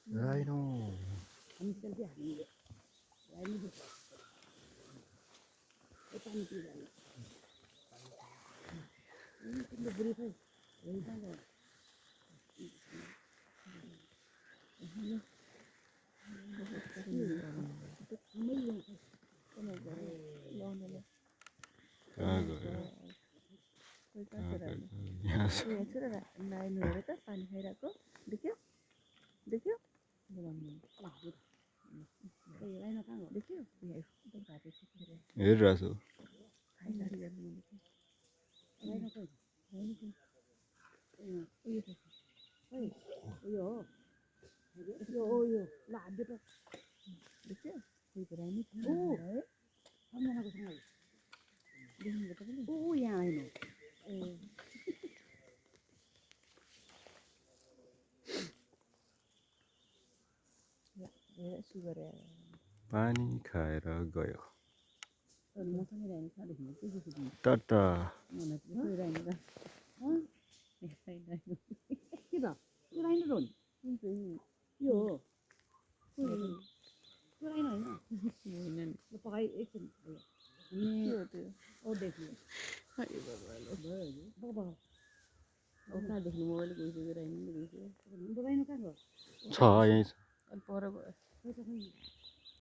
Rhino. कहाँ गयो? यहाँ छ। पानी खाइरहेको देख्यो देख्यो देख्यो हेरिरहेको छु। पानी खाएर गयो। टाटा। छ यहीँ छ।